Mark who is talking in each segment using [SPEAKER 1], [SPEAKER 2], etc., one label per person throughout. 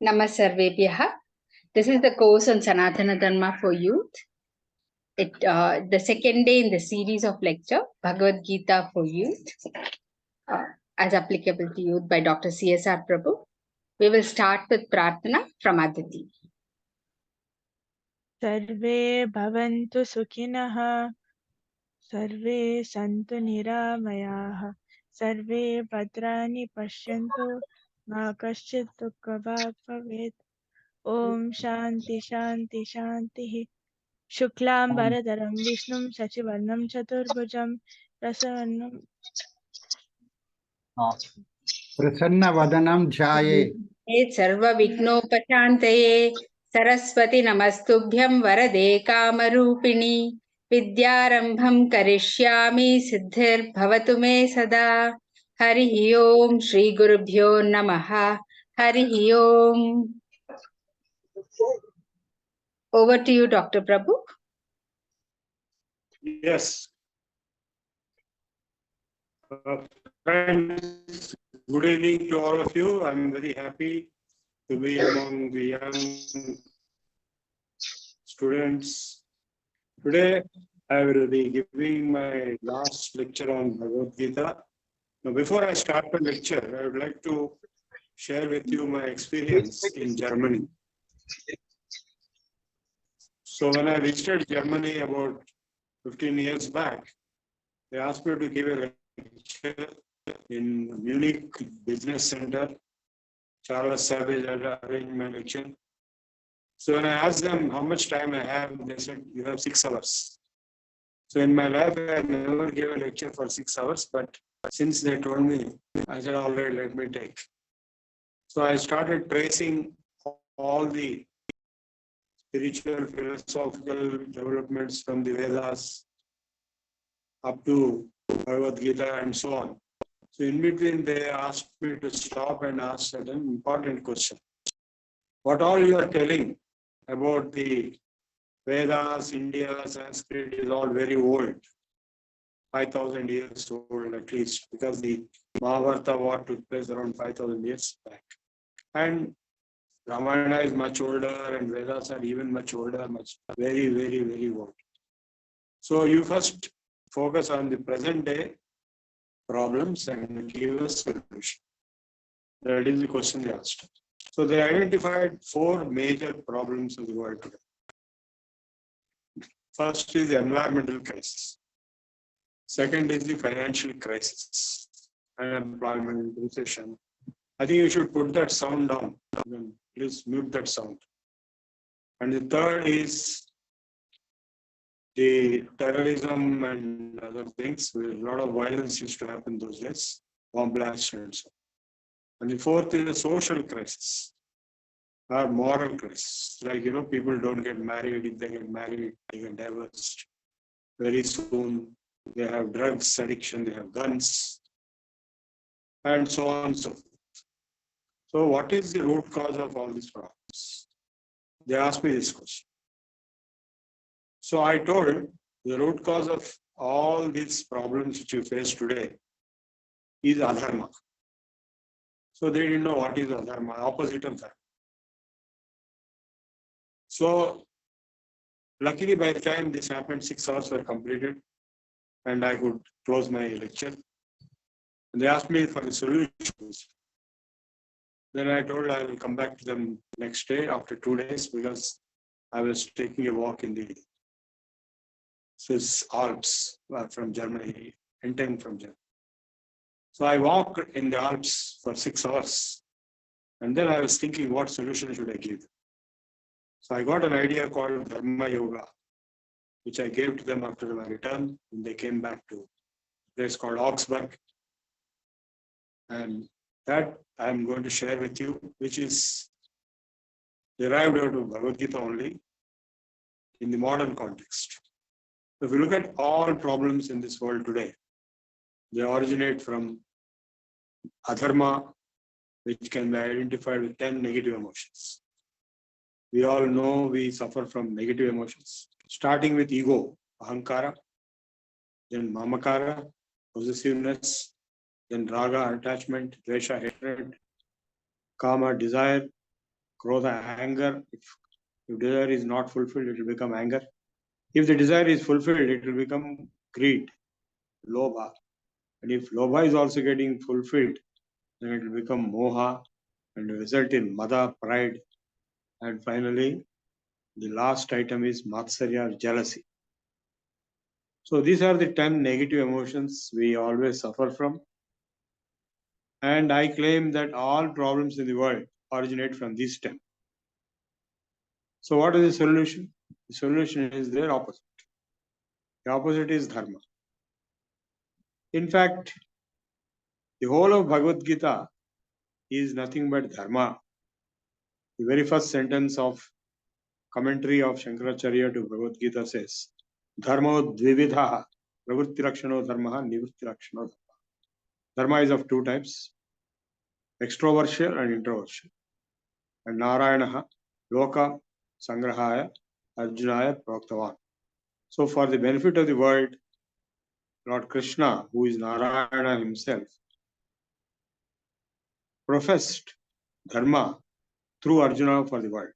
[SPEAKER 1] Namasarvebhyaha. This is the course on Sanatana Dharma for youth. The second day in the series of lecture, Bhagawadgita for youth, as applicable to youth by Dr. CSR Prabhu. We will start with Prarthana from Aditi.
[SPEAKER 2] Sarve bhavantu sukhinah, sarve santu niramayaha, sarve bhadrani pashyantu, ma kaschit dukkha bhavet. Om Shanti Shanti Shanti. Shuklam Bharadaram Vishnum Shachivarnam Chaturbhujam Prasannam
[SPEAKER 3] Prasanna Vadanam Jhaye
[SPEAKER 1] Sarva Vignopashantaye Saraswati Namastubhyam Varade Kamarupini Vidyarambham Karishyami Siddhir Bhavatu Me Sada. Hari Om Shri Gurubhyo Namaha. Hari Om. Over to you, Dr. Prabhu.
[SPEAKER 4] Yes. Friends, good evening to all of you. I'm very happy to be among the young students. Today, I will be giving my last lecture on Bhagawadgita. Now, before I start the lecture, I would like to share with you my experience in Germany. So when I visited Germany about 15 years back, they asked me to give a lecture in Munich Business Center. Charles Savage had arranged my lecture. So when I asked them how much time I have, they said, you have 6 hours. So in my life, I never gave a lecture for 6 hours, but since they told me, I said, all right, let me take. So I started tracing all the spiritual, philosophical developments from the Vedas up to Bhagavad Gita and so on. So in between, they asked me to stop and ask an important question. What all you are telling about the Vedas, India, Sanskrit is all very old, 5,000 years old at least, because the Mahabharata war took place around 5,000 years back. And Ramayana is much older and Vedas are even much older, very, very, very old. So you first focus on the present day problems and give a solution. That is the question they asked. So they identified 4 major problems of the world today. First is the environmental crisis. Second is the financial crisis, unemployment, recession. I think you should put that sound down. Please mute that sound. And the third is the terrorism and other things, where a lot of violence used to happen those days, bomb blasts and so on. And the fourth is the social crisis, or moral crisis. Like, people don't get married. If they get married, they get divorced. Very soon, they have drugs addiction, they have guns, and so on and so forth. So what is the root cause of all these problems? They asked me this question. So I told the root cause of all these problems which you face today is adharma. So they didn't know what is adharma, opposite of dharma. So luckily by the time this happened, 6 hours were completed and I could close my lecture. And they asked me for the solutions. Then I told I will come back to them next day after 2 days because I was taking a walk in the Swiss Alps from Germany, intern from Germany. So I walked in the Alps for 6 hours. And then I was thinking, what solution should I give? So I got an idea called Dharma Yoga, which I gave to them after my return when they came back to a place called Augsburg. And that I'm going to share with you, which is derived out of Bhagavad Gita only in the modern context. If you look at all problems in this world today, they originate from adharma, which can be identified with 10 negative emotions. We all know we suffer from negative emotions, starting with ego, ahankara, then mamakara, possessiveness, then raga, attachment, dvesha, hatred, kama, desire, Krodha, anger. If desire is not fulfilled, it will become anger. If the desire is fulfilled, it will become greed, lobha. And if lobha is also getting fulfilled, then it will become moha and result in mada, pride. And finally, the last item is matsarya, jealousy. So these are the 10 negative emotions we always suffer from. And I claim that all problems in the world originate from these 10. So what is the solution? The solution is their opposite. The opposite is dharma. In fact, the whole of Bhagavad Gita is nothing but dharma. The very first sentence of commentary of Shankaracharya to Bhagavad Gita says, Dharmo dvividha, pravritti rakshano dharma, nivritti rakshano dharma. Dharma is of two types, extroversion and introversion. And Narayana, loka sangrahaya, arjunaya proktavan. So for the benefit of the world, Lord Krishna, who is Narayana himself, professed dharma through Arjuna for the world.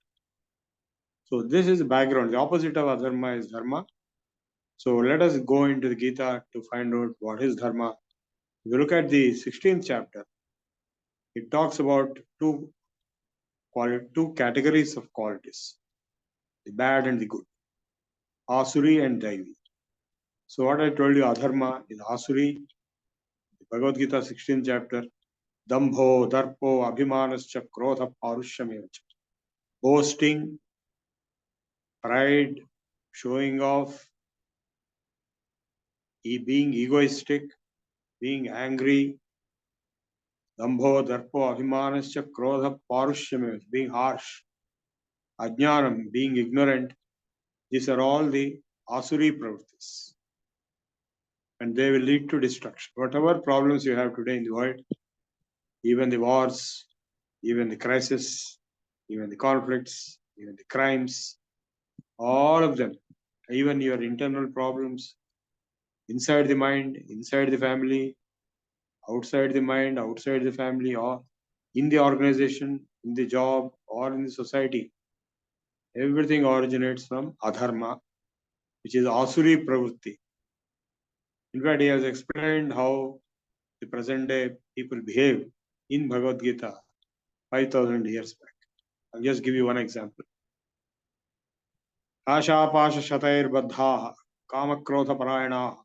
[SPEAKER 4] So this is the background. The opposite of adharma is dharma. So let us go into the Gita to find out what is dharma. If you look at the 16th chapter, it talks about two categories of qualities, the bad and the good, asuri and daivi. So what I told you, adharma is asuri. The Bhagavad Gita 16th chapter, dambho, darpo, abhimanascha, krodha, parushyameva. Boasting, pride, showing off, being egoistic, being angry, dambho, darpo, abhimanascha, krodha, parushyameva, being harsh, ajnanam, being ignorant. These are all the asuri pravrittis. And they will lead to destruction. Whatever problems you have today in the world, even the wars, even the crisis, even the conflicts, even the crimes, all of them, even your internal problems, inside the mind, inside the family, outside the mind, outside the family, or in the organization, in the job, or in the society, everything originates from adharma, which is asuri pravritti. In fact, he has explained how the present day people behave in Bhagavad Gita 5,000 years back. I'll just give you one example. Ashapasha shatair baddhaha kamakrodha parayanaha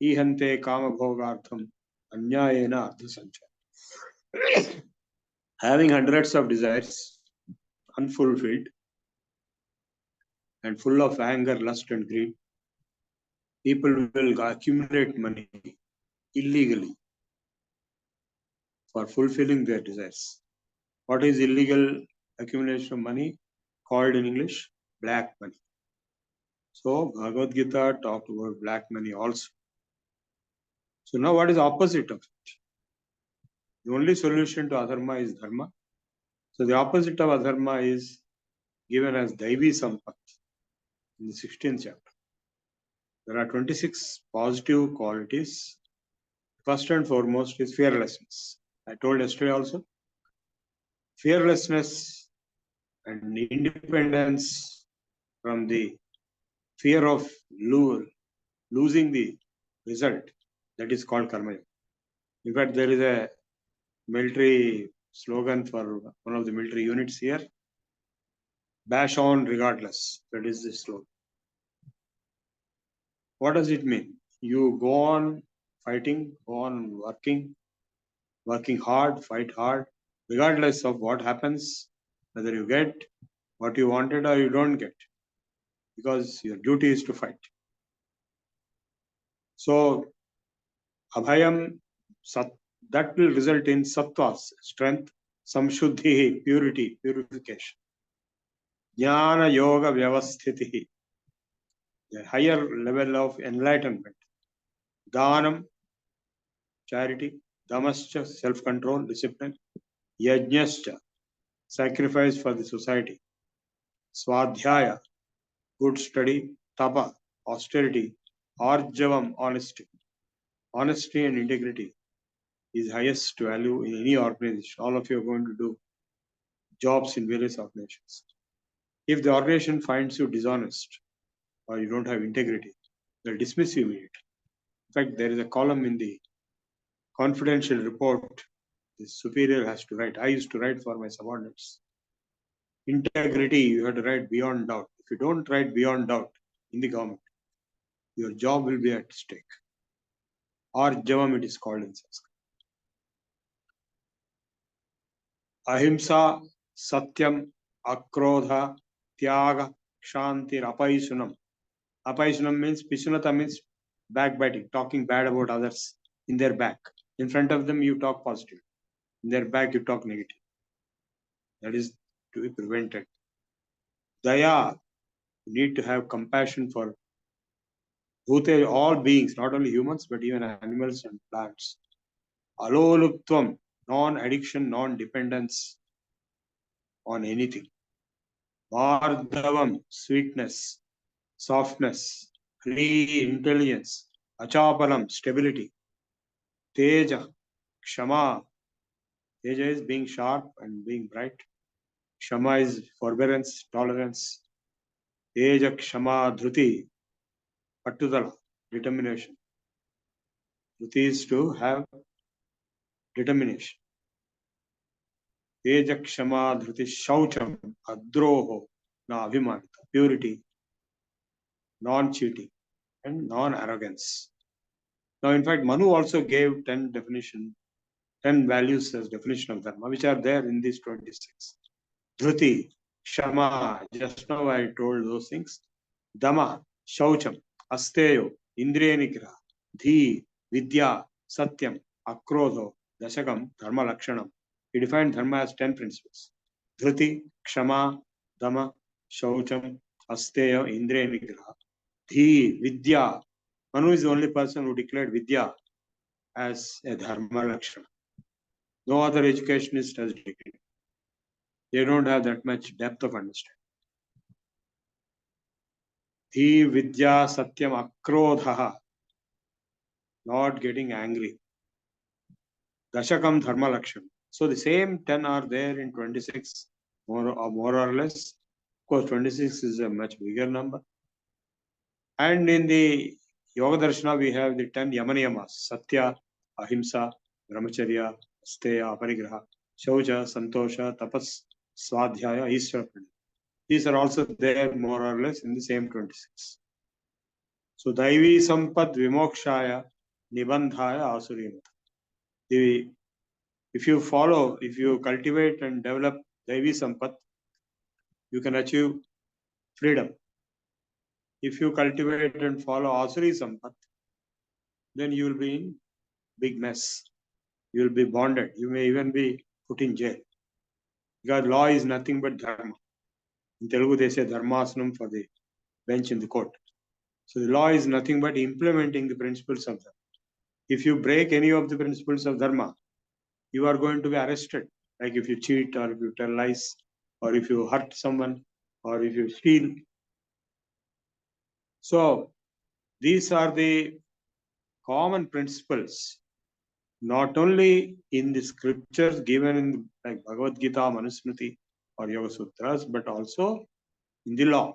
[SPEAKER 4] ihante kamabhogartham anyayena ardhasanchaya. Having hundreds of desires, unfulfilled, and full of anger, lust, and greed, people will accumulate money illegally for fulfilling their desires. What is illegal accumulation of money? Called in English, black money. So Bhagavad Gita talked about black money also. So now what is opposite of it? The only solution to adharma is dharma. So the opposite of adharma is given as daivi sampat in the 16th chapter. There are 26 positive qualities. First and foremost is fearlessness. I told yesterday also, fearlessness and independence from the fear of losing the result, that is called karma. In fact, there is a military slogan for one of the military units here, bash on regardless. That is the slogan. What does it mean? You go on fighting, go on working hard, fight hard, regardless of what happens, whether you get what you wanted or you don't get, because your duty is to fight. So, abhayam, that will result in sattvas, strength, samshuddhi, purity, purification. Jnana yoga vyavasthiti, the higher level of enlightenment. Dhanam, charity. Damascha, self-control, discipline. Yajnascha, sacrifice for the society. Swadhyaya, good study. Tapa, austerity. Arjavam, honesty. Honesty and integrity is highest value in any organization. All of you are going to do jobs in various organizations. If the organization finds you dishonest or you don't have integrity, they'll dismiss you immediately. In fact, there is a column in the confidential report the superior has to write. I used to write for my subordinates. Integrity, you have to write beyond doubt. If you don't write beyond doubt in the government, your job will be at stake. Arjavam, it is called in Sanskrit. Ahimsa, Satyam, Akrodha, Tyaga, Kshantir, Apaisunam. Apaisunam means, Pisunata means backbiting, talking bad about others in their back. In front of them, you talk positive. In their back, you talk negative. That is to be prevented. Daya, you need to have compassion for bhute, all beings, not only humans, but even animals and plants. Aloluptvam, non-addiction, non-dependence on anything. Vardhavam, sweetness, softness, free intelligence. Achapalam, stability. Teja, kshama. Teja is being sharp and being bright. Kshama is forbearance, tolerance. Teja, kshama, dhruti, pattudala, determination. Dhruti is to have determination. Teja, kshama, dhruti, shaucham, adroho, na abhimanita, purity, non-cheating, and non-arrogance. Now, in fact, Manu also gave 10 values as definition of dharma, which are there in these 26. Dhruti, Shama, just now I told those things. Dama, Shaucham, Asteyo, Indriya Nigraha, Dhi, Vidya, Satyam, Akrodho, Dashakam, Dharma Lakshanam. He defined dharma as 10 principles. Dhruti, Kshama, Dama, Shaucham, Asteyo, Indriya Nigraha, Dhi, Vidya. Manu is the only person who declared Vidya as a dharma lakshana. No other educationist has declared. They don't have that much depth of understanding. Dhi, Vidya, Satyam, Akrodha. Not getting angry. Dashakam, Dharma Lakshana. So the same 10 are there in 26, more or less. Of course, 26 is a much bigger number. And in the Yoga Darshana, we have the 10 Yamaniyamas: Satya, Ahimsa, Brahmacharya, Asteya, Aparigraha, Shaucha, Santosha, Tapas, Swadhyaya, Ishvara. These are also there more or less in the same 26. So, Daivi Sampad Vimokshaya, Nibandhaya, Asurimata. If you follow, if you cultivate and develop Daivi Sampat, you can achieve freedom. If you cultivate and follow Asuri Sampat, then you will be in big mess. You will be bonded. You may even be put in jail. Because law is nothing but dharma. In Telugu, they say dharmasanam for the bench in the court. So the law is nothing but implementing the principles of dharma. If you break any of the principles of dharma, you are going to be arrested. Like if you cheat, or if you tell lies, or if you hurt someone, or if you steal. So these are the common principles, not only in the scriptures given in like Bhagawadgita, Manusmriti, or Yoga Sutras, but also in the law.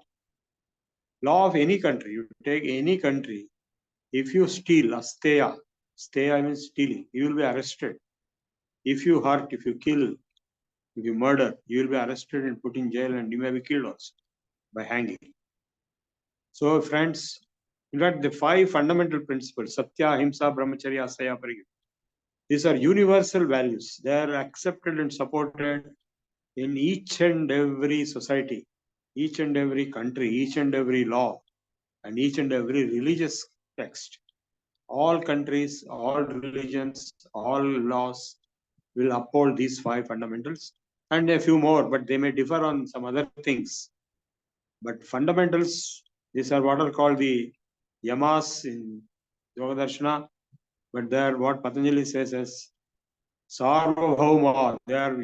[SPEAKER 4] Law of any country. You take any country, if you steal, asteya means stealing, you will be arrested. If you hurt, if you kill, if you murder, you will be arrested and put in jail, and you may be killed also by hanging. So, friends, in fact, the 5 fundamental principles, Satya, Ahimsa, Brahmacharya, Asteya, Aparigraha, these are universal values. They are accepted and supported in each and every society, each and every country, each and every law, and each and every religious text. All countries, all religions, all laws will uphold these 5 fundamentals and a few more, but they may differ on some other things. But fundamentals, these are what are called the yamas in Yoga Darshana, but they are what Patanjali says as Sarvabhauma. They are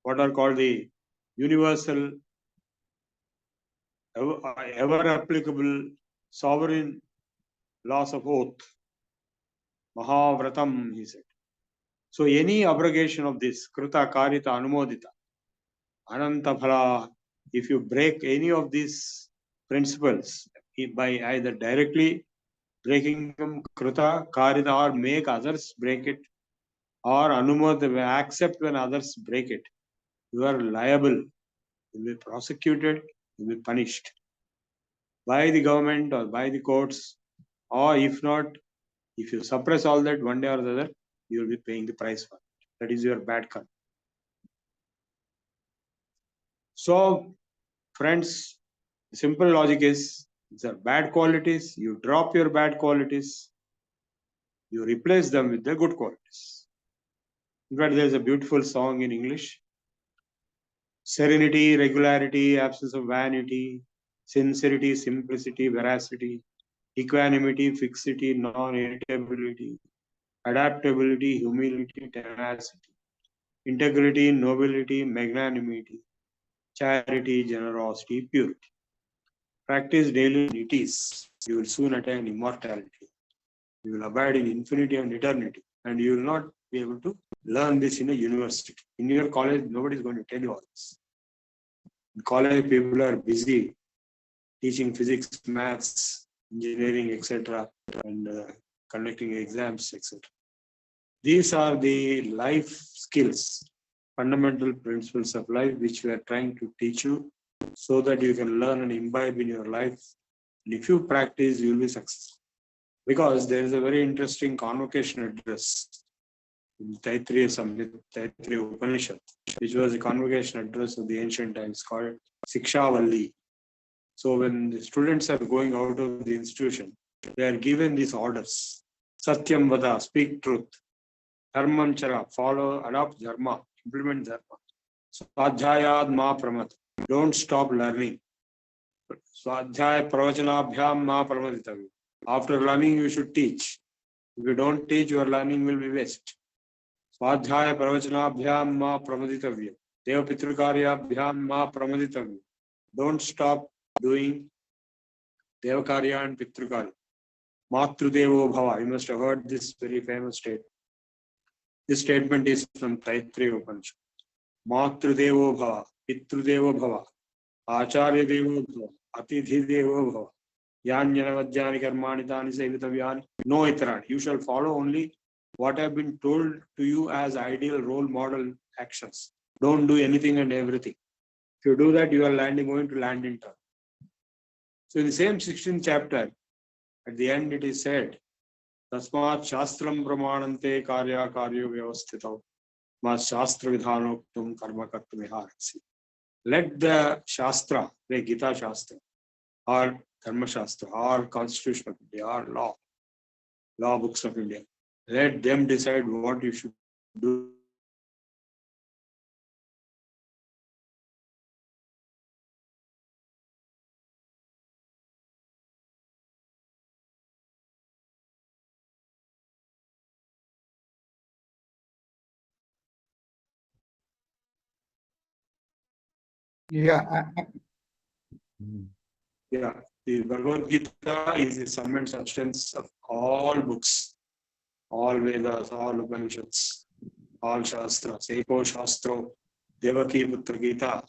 [SPEAKER 4] what are called the universal, ever applicable, sovereign laws of oath. Mahavratam, he said. So any abrogation of this, Kruta, Karita, Anumodita, Anantaphala. If you break any of these principles by either directly breaking them, kruta, karita, or make others break it, or anumata, accept when others break it, you are liable. You will be prosecuted, you will be punished by the government or by the courts, or if not, if you suppress all that, one day or the other, you will be paying the price for it. That is your bad karma. So, friends, the simple logic is, these are bad qualities, you drop your bad qualities, you replace them with the good qualities. In fact, there is a beautiful song in English: serenity, regularity, absence of vanity, sincerity, simplicity, veracity, equanimity, fixity, non-irritability, adaptability, humility, tenacity, integrity, nobility, magnanimity, charity, generosity, purity. Practice daily it is. You will soon attain immortality. You will abide in infinity and eternity. And you will not be able to learn this in a university. In your college, nobody is going to tell you all this. In college, people are busy teaching physics, maths, engineering, etc., and conducting exams, etc. These are the life skills, fundamental principles of life, which we are trying to teach you so that you can learn and imbibe in your life. And if you practice, you will be successful. Because there is a very interesting convocation address in Taittiriya Samhita, Taittiriya Upanishad, which was a convocation address of the ancient times called Sikshavalli. So when the students are going out of the institution, they are given these orders: Satyam Vada, speak truth; Dharmam Chara, follow, adopt dharma, implement dharma; Swadhyayad ma pramat, don't stop learning; Swadhyaya pravachanabhyam ma pramaditavya, after learning you should teach. If you don't teach, your learning will be waste. Swadhyaya pravachanabhyam ma pramaditavya, Deva Pitrukaryabhyam ma pramaditavya, don't stop doing Devakarya and Pitrukarya. Matrudevo Bhava. You must have heard this very famous statement. This statement is from Taittiriya Upanishad. Matrudevo Bhava, Pitrudevo Bhava, Acharya Devo Bhava, Atithi Devo Bhava, Yanyanavajjani Karmani Tani Sevitavyani, no itarani. You shall follow only what have been told to you as ideal role model actions. Don't do anything and everything. If you do that, you are going to land in trouble. So in the same 16th chapter, at the end it is said, Tasmat Shastram Pramanante Karya Karyo Vyavasthitav Mas Shastra Vidhanoktum Karma Kartum Viharasi. Let the Shastra, the Gita Shastra, or Dharma Shastra, or Constitution of India, or law books of India, let them decide what you should do.
[SPEAKER 3] Yeah.
[SPEAKER 4] Yeah, the Bhagawadgita is the sum and substance of all books, all Vedas, all Upanishads, all Shastras. Eko Shastro, Devaki Putra Gita.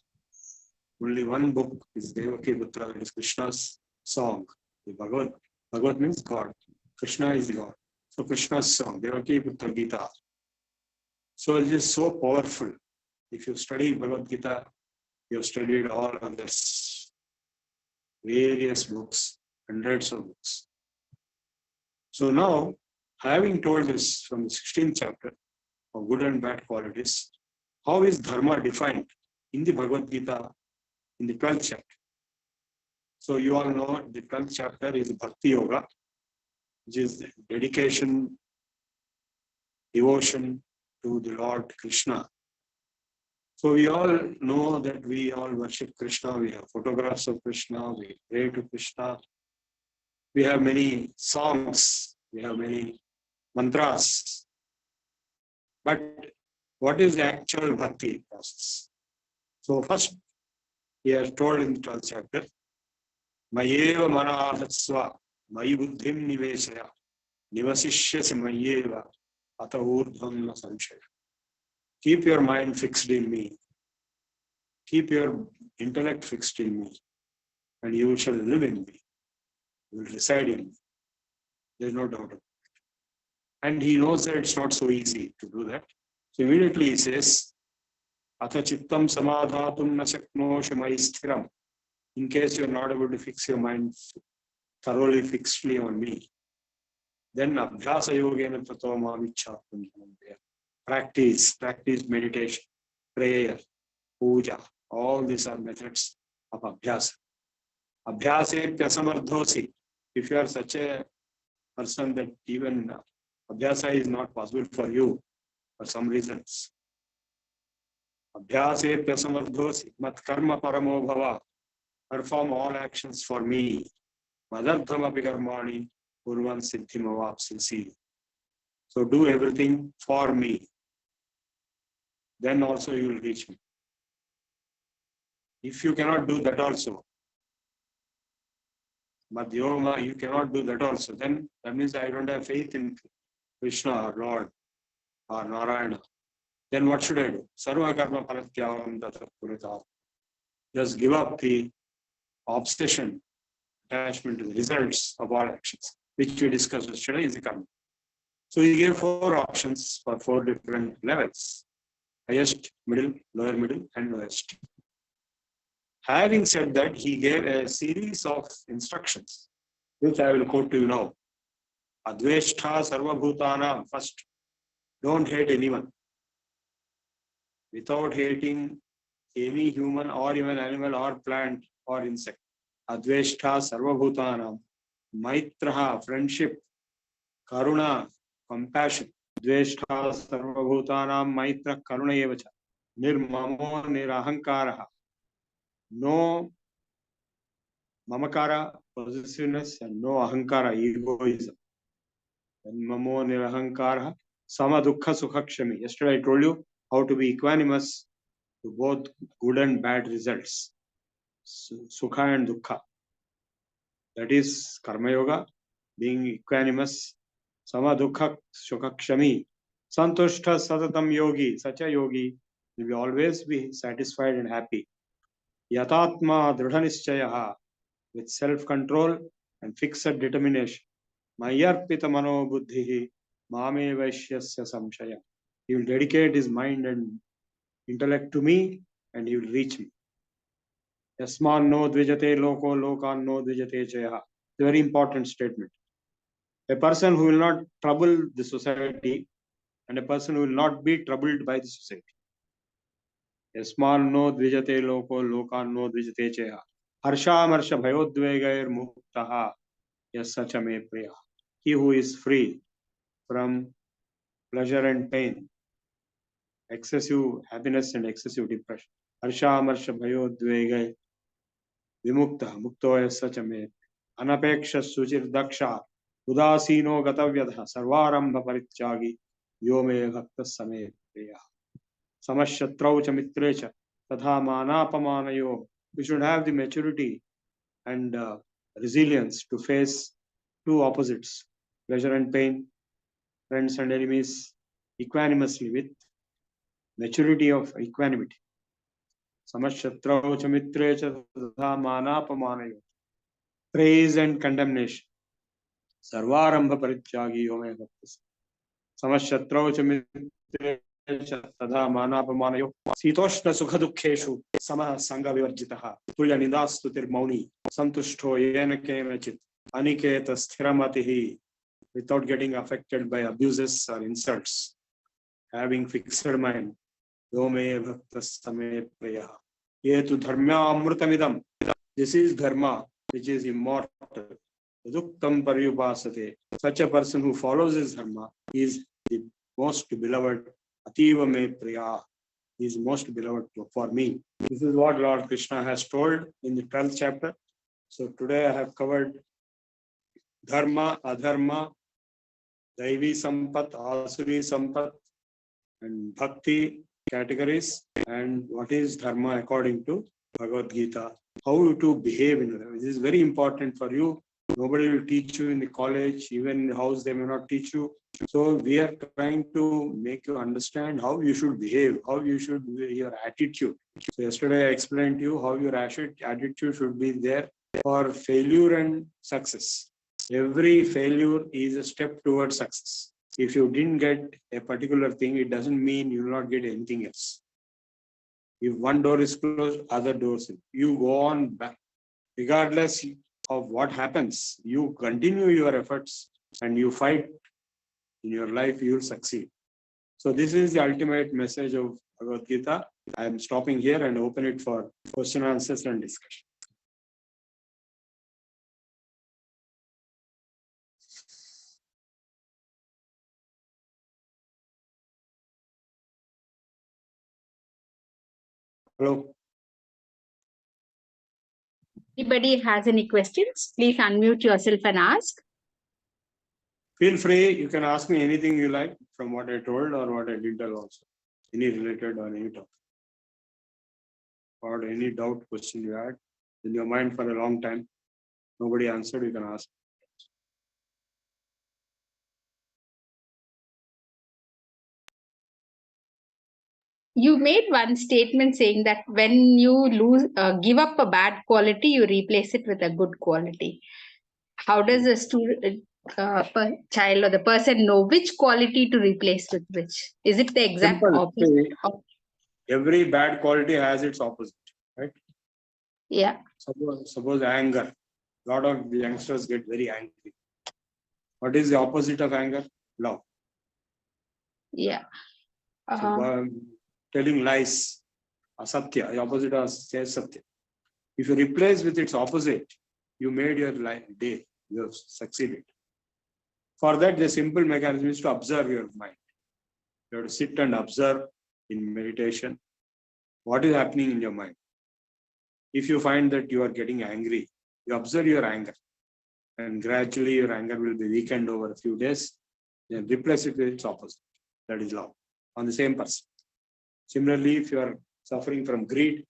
[SPEAKER 4] Only one book is Devaki Putra, that is Krishna's song. The Bhagavad means God. Krishna is God. So Krishna's song, Devaki Putra Gita. So it is so powerful. If you study Bhagavad Gita, you have studied all others. Various books, hundreds of books. So now, having told this from the 16th chapter of good and bad qualities, how is dharma defined in the Bhagavad Gita in the 12th chapter? So you all know the 12th chapter is Bhakti Yoga, which is dedication, devotion to the Lord Krishna. So we all know that we all worship Krishna, we have photographs of Krishna, we pray to Krishna, we have many songs, we have many mantras. But what is the actual bhakti process? So first, he has told in the 12th chapter, Mayeva manadhatsva, mayi buddhim niveshaya, nivasishyasi mayeva, ata urdhvam na sanshaya. Keep your mind fixed in me. keep your intellect fixed in me, and you shall live in me. You will reside in me. There's no doubt about it. And he knows that it's not so easy to do that. So immediately he says, Atha chittam samadhatum na shaknoshi mai sthiram. In case you're not able to fix your mind thoroughly fixedly on me, then abhyasa yogena tato mamichhatum. Practice meditation, prayer, puja. All these are methods of abhyasa. Abhyase pyasamardhosi. If you are such a person that even abhyasa is not possible for you for some reasons. Abhyase pyasamardhosi. Mat karma paramo bhava. Perform all actions for me. Madardham api karmani purvan siddhim avapsisi. So do everything for me. Then also you will reach me. If you cannot do that also, Madhyoma, you cannot do that also, then that means I don't have faith in Krishna or Lord or Narayana. Then what should I do? Sarva karma palatyavam tatapurita. Just give up the obsession, attachment to the results of all actions, which we discussed yesterday is the karma. So he gave 4 options for 4 different levels: highest, middle, lower middle, and lowest. Having said that, he gave a series of instructions, which I will quote to you now. Adveshtha sarvabhutanam. First, don't hate anyone. Without hating any human or even animal or plant or insect. Adveshtha sarvabhutanam. Maitraha, friendship. Karuna, compassion. Adveshtha sarvabhutanam maitra karuna evacha. Nirmamo nirahankaraha. No mamakara, possessiveness, and no ahankara, egoism. And mamo nirahankara, sama dukkha sukha kshami. Yesterday I told you how to be equanimous to both good and bad results. Sukha and dukkha. That is karma yoga, being equanimous. Sama dukkha sukha kshami. Santushta satatam yogi. Such a yogi will always be satisfied and happy. Yatatma dridhanishchayaha, with self-control and fixed determination. Mayarpita mano buddhihi mame vaishyasya samshaya. He will dedicate his mind and intellect to me, and he will reach me. Yasman no dvijate loko lokan no dvijate chayaha. It's a very important statement. A person who will not trouble the society and a person who will not be troubled by the society. Yasman no dvijate loko lokan no dvijate chayaha. Harsha marsha bhayodvegair muktaha yasacha me priya. He who is free from pleasure and pain, excessive happiness and excessive depression. Harsha marsha bhayodvegair vimukta mukto yasacha me. Anapeksha suchir daksha udasino gatavyadha sarvarambha parityagi yo me bhakta same priya. Samashatrau cha mitre cha tadha manapamanayo. We should have the maturity and resilience to face 2 opposites, pleasure and pain, friends and enemies, equanimously with maturity of equanimity. Samashatrau cha mitre cha tadha manapamanayo. Praise and condemnation. Sarvarambha parityagi yo me bhakta. Samashatrau cha mitre cha tadha manapamanayo. Sitoshna sukha dukkheshu sama sangha vivarjitaha. Tulya nidastutir mauni. Santushto yena kenachit. Aniketa sthiramatihi. Without getting affected by abuses or insults. Having fixed mind. Yo me bhakta same priya. Yetu dharma amrutamidam. This is dharma which is immortal. Duktam paryupasate. Such a person who follows his dharma is the most beloved. Ativa me priya. He is most beloved for me. This is what Lord Krishna has told in the 12th chapter. So today I have covered dharma, adharma, daivi sampat, asuri sampat, and bhakti categories, and what is dharma according to Bhagavad Gita. How to behave in life. This is very important for you Nobody will teach you in the college, even in the house, they may not teach you. So we are trying to make you understand how you should behave, how you should, your attitude. So yesterday I explained to you how your attitude should be there for failure and success. Every failure is a step towards success. If you didn't get a particular thing, it doesn't mean you will not get anything else. If one door is closed, other doors, you go on back. Regardless of what happens, you continue your efforts and you fight in your life, you will succeed. So this is the ultimate message of Bhagavad Gita. I am stopping here and open it for question, answers and discussion. Hello.
[SPEAKER 1] Anybody has any questions, please unmute yourself and ask.
[SPEAKER 4] Feel free, you can ask me anything you like from what I told or what I didn't tell also. Any related or any topic. Or any doubt, question you had in your mind for a long time. Nobody answered, you can ask.
[SPEAKER 1] You made one statement saying that when you give up a bad quality, you replace it with a good quality. How does a student, child or the person know which quality to replace with which? Is it the exact
[SPEAKER 4] Simple.
[SPEAKER 1] opposite?
[SPEAKER 4] Every bad quality has its opposite, right?
[SPEAKER 1] Yeah.
[SPEAKER 4] Suppose anger. A lot of youngsters get very angry. What is the opposite of anger? Love.
[SPEAKER 1] Yeah.
[SPEAKER 4] So, telling lies, asatya, the opposite of satya. If you replace with its opposite, you made your life day. You have succeeded. For that, the simple mechanism is to observe your mind. You have to sit and observe in meditation what is happening in your mind. If you find that you are getting angry, you observe your anger, and gradually your anger will be weakened over a few days. Then replace it with its opposite. That is love on the same person. Similarly, if you are suffering from greed,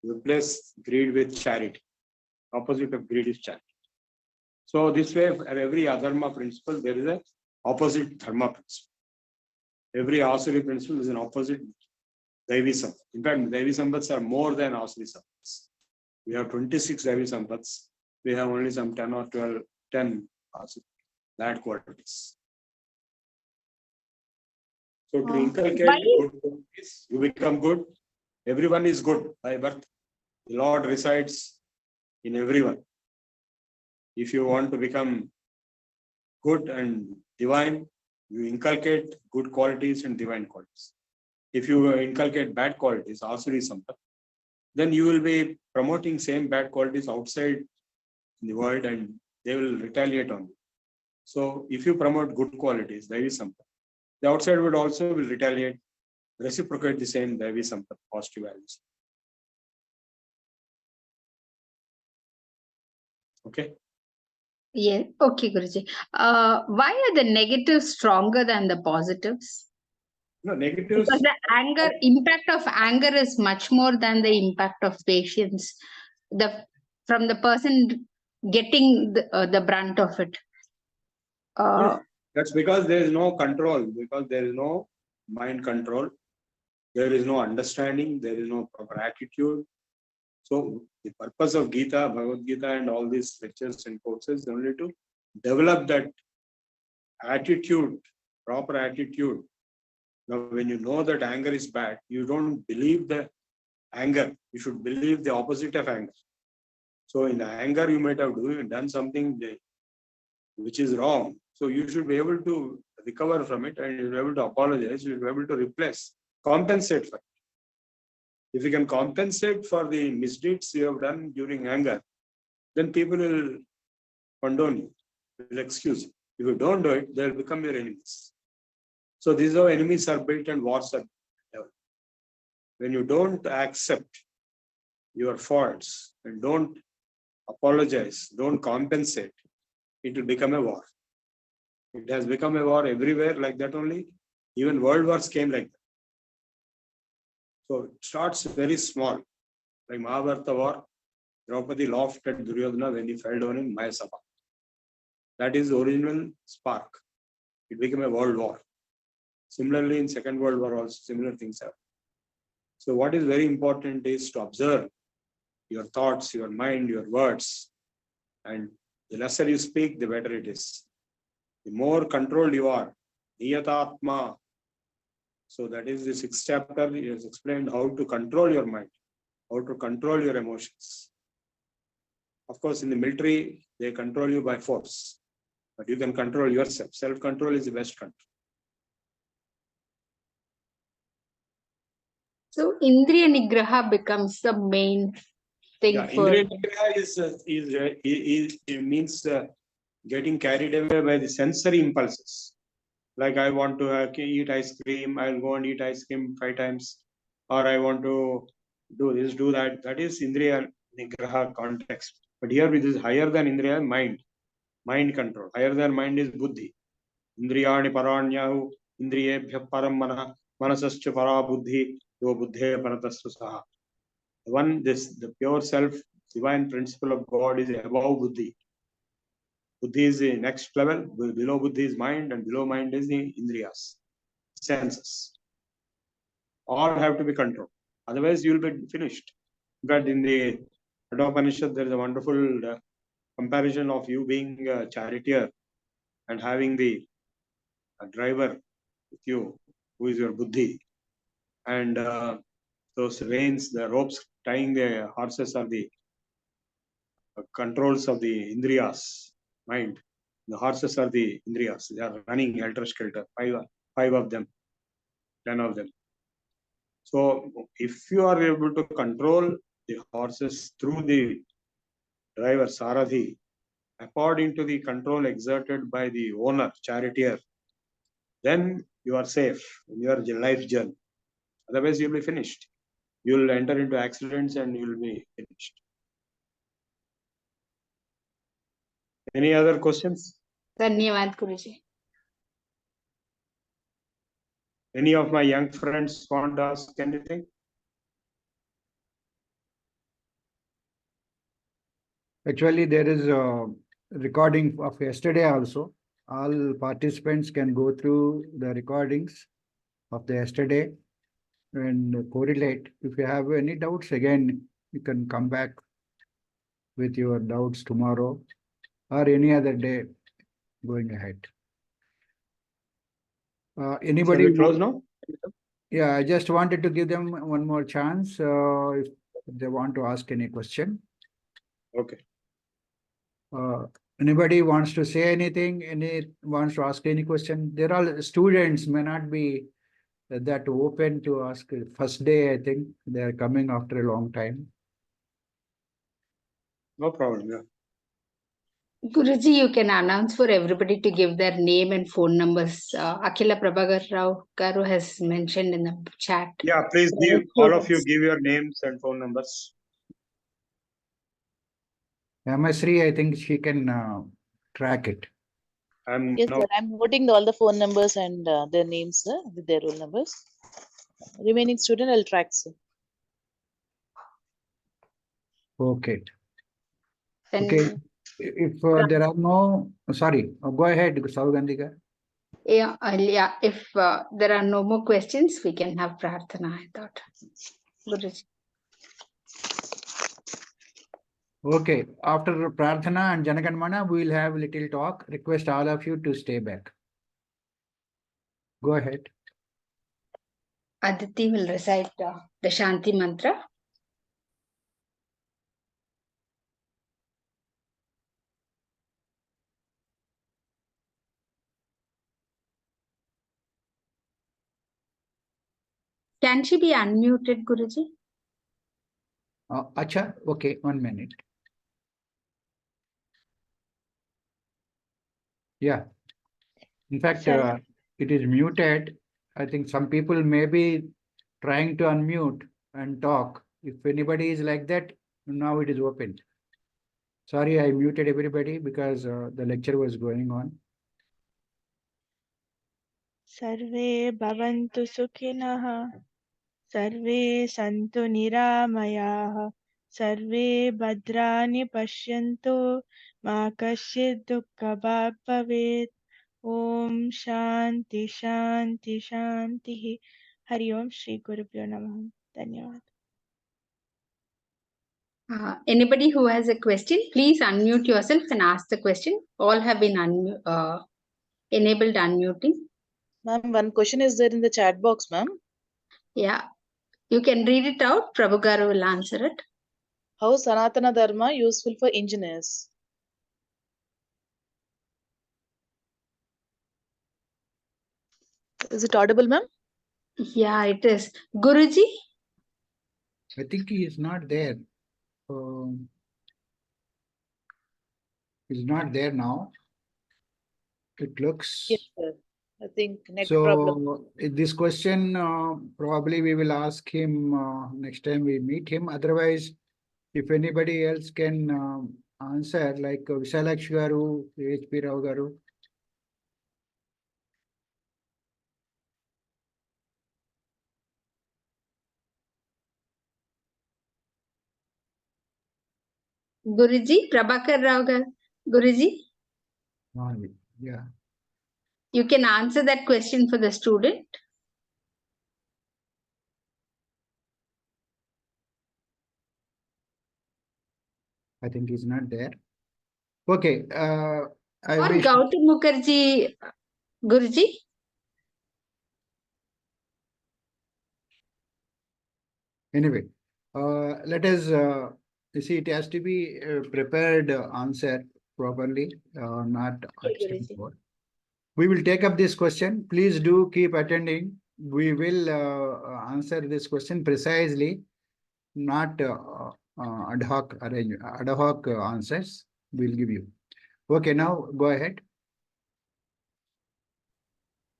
[SPEAKER 4] you replace greed with charity. Opposite of greed is charity. So this way, for every adharma principle, there is an opposite dharma principle. Every asuri principle is an opposite Daivi Sampats. In fact, Daivi Sampats are more than asuri Sampats. We have 26 Daivi Sampats. We have only some 10 or 12, 10 asuri, bad qualities. So to inculcate good qualities, you become good. Everyone is good by birth. The Lord resides in everyone. If you want to become good and divine, you inculcate good qualities and divine qualities. If you inculcate bad qualities, asuri sampat, then you will be promoting same bad qualities outside in the world and they will retaliate on you. So if you promote good qualities, Daivi sampat, the outside world also will retaliate, reciprocate the same Daivi sampat, positive values. Okay?
[SPEAKER 1] Yeah. Okay, Guruji. Why are the negatives stronger than the positives?
[SPEAKER 4] No, negatives.
[SPEAKER 1] Because the impact of anger is much more than the impact of patience. From the person getting the brunt of it.
[SPEAKER 4] That's because there is no control, because there is no mind control. There is no understanding, there is no proper attitude. So the purpose of Gita, Bhagavad Gita and all these lectures and courses is only to develop that attitude, proper attitude. Now, when you know that anger is bad, you don't believe the anger. You should believe the opposite of anger. So in anger, you might have done something which is wrong. So you should be able to recover from it and you'll be able to apologize. You'll be able to replace, compensate for it. If you can compensate for the misdeeds you have done during anger, then people will condone you, will excuse you. If you don't do it, they'll become your enemies. So this is how enemies are built and wars are developed. When you don't accept your faults and don't apologize, don't compensate, it will become a war. It has become a war everywhere like that only. Even world wars came like that. So it starts very small. Like Mahabharata war, Draupadi laughed at Duryodhana when he fell down in Mayasabha. That is the original spark. It became a world war. Similarly, in Second World War also similar things happen. So what is very important is to observe your thoughts, your mind, your words. And the lesser you speak, the better it is. The more controlled you are, niyatatma. So that is the 6th chapter. He has explained how to control your mind, how to control your emotions. Of course, in the military, they control you by force, but you can control yourself. Self-control is the best control.
[SPEAKER 1] So Indriya Nigraha becomes the main thing
[SPEAKER 4] Yeah,
[SPEAKER 1] for
[SPEAKER 4] Indriya Nigraha it means getting carried away by the sensory impulses. Like I want to eat ice cream, I'll go and eat ice cream 5 times, or I want to do this, do that. That is Indriya Nigraha context. But here it is higher than Indriya, mind control. Higher than mind is Buddhi. Indriyani paranyahu, Indriyebhya param manah, manasascha para buddhi, yo buddhe paratastu saha. The pure self, divine principle of God is above Buddhi. Buddhi is the next level, below Buddhi is mind, and below mind is the Indriyas, senses. All have to be controlled. Otherwise, you will be finished. But in the Upanishad, there is a wonderful comparison of you being a charioteer and having the driver with you, who is your Buddhi. And those reins, the ropes tying the horses are the controls of the Indriyas, mind. The horses are the Indriyas. They are running helter-skelter, five of them, 10 of them. So if you are able to control the horses through the driver, Sarathi, according to the control exerted by the owner, charioteer, then you are safe in your life journey. Otherwise, you'll be finished. You'll enter into accidents and you'll be finished. Any other questions?
[SPEAKER 1] Dhanyavad Guruji.
[SPEAKER 4] Any of my young friends want to ask anything?
[SPEAKER 3] Actually, there is a recording of yesterday also. All participants can go through the recordings of the yesterday and correlate. If you have any doubts, again, you can come back with your doubts tomorrow or any other day going ahead. Anybody?
[SPEAKER 4] Shall we close now?
[SPEAKER 3] Yeah, I just wanted to give them one more chance if they want to ask any question.
[SPEAKER 4] Okay.
[SPEAKER 3] Anybody wants to say anything? Any wants to ask any question? They're all students, may not be that open to ask. First day, I think they are coming after a long time.
[SPEAKER 4] No problem. Yeah.
[SPEAKER 1] Guruji, you can announce for everybody to give their name and phone numbers. Akila Prabhagar Rao Garu has mentioned in the chat.
[SPEAKER 4] Yeah, please give all of you give your names and phone numbers.
[SPEAKER 3] Yamasri, I think she can track it.
[SPEAKER 5] Yes, sir. I'm noting all the phone numbers and their names, sir, with their roll numbers. Remaining student, I'll track, sir.
[SPEAKER 3] Okay.
[SPEAKER 1] Then
[SPEAKER 3] Okay. If there are no, sorry, go ahead, Saugandhika.
[SPEAKER 1] yeah, if there are no more questions, we can have Prarthana, I thought. Guruji.
[SPEAKER 3] Okay, after Prarthana and Janaganmana, we will have little talk. Request all of you to stay back. Go ahead.
[SPEAKER 1] Aditi will recite the Shanti mantra. Can she be unmuted, Guruji?
[SPEAKER 3] Acha, okay, 1 minute. Yeah. In fact, it is muted. I think some people may be trying to unmute and talk. If anybody is like that, now it is open. Sorry, I muted everybody because the lecture was going on.
[SPEAKER 2] Sarve bhavantu sukhinah, sarve santu niramayaha, sarve bhadrani pashyantu, मा कश्चित् दुःखभाग् भवेत्। ॐ शान्ति शान्ति शान्तिः। हरि ओम श्री गुरुभ्यो नमः। धन्यवाद।
[SPEAKER 1] Anybody who has a question, please unmute yourself and ask the question. All have been enabled unmuting.
[SPEAKER 5] Ma'am, one question is there in the chat box, ma'am.
[SPEAKER 1] Yeah, you can read it out. Prabhu Garu will answer it.
[SPEAKER 5] How Sanatana Dharma useful for engineers? Is it audible, ma'am?
[SPEAKER 1] Yeah, it is. Guruji?
[SPEAKER 3] I think he is not there. He's not there now. It looks.
[SPEAKER 5] Yes, sir. I think net problem.
[SPEAKER 3] So this question probably we will ask him next time we meet him. Otherwise, if anybody else can answer, like Vishalakshi Garu, HP Rao Garu.
[SPEAKER 1] Guruji? Prabhakar Rao Garu? Guruji?
[SPEAKER 3] Yeah.
[SPEAKER 1] You can answer that question for the student.
[SPEAKER 3] I think he's not there. Okay. I
[SPEAKER 1] Or
[SPEAKER 3] wish.
[SPEAKER 1] Gautam Mukherjee, Guruji?
[SPEAKER 3] Anyway, let us you see, it has to be prepared answer properly, not extempore. We will take up this question. Please do keep attending. We will answer this question precisely, not ad hoc answers. We'll give you. Okay, now go ahead.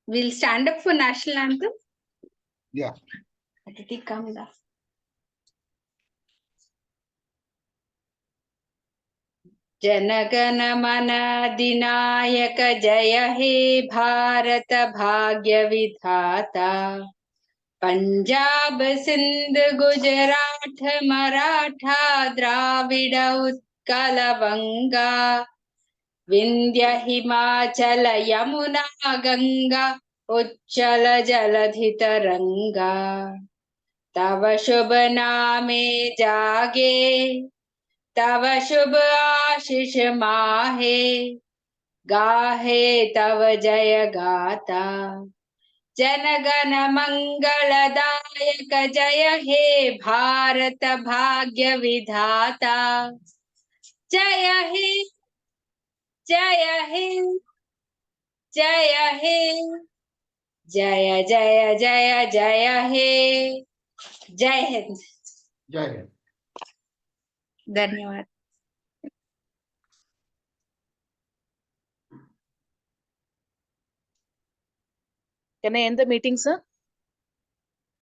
[SPEAKER 1] We'll stand up for national anthem.
[SPEAKER 3] Yeah.
[SPEAKER 1] Aditi, come down. जनगण मन अधिनायक जय हे भारत भाग्य विधाता पंजाब सिंध गुजरात मराठा द्राविड उत्कल बंगा विंध्य हिमाचल यमुना गंगा उच्चल जलधि तरंगा तव शुभ नामे जागे तव शुभ आशीष माहे गाहे तव जय गाता जनगण मंगलदायक जय हे भारत भाग्य विधाता जय हे जय हे जय हे जय जय जय जय हे जय हिंद।
[SPEAKER 3] Jai Hind.
[SPEAKER 1] धन्यवाद।
[SPEAKER 5] Can I end the meeting, sir?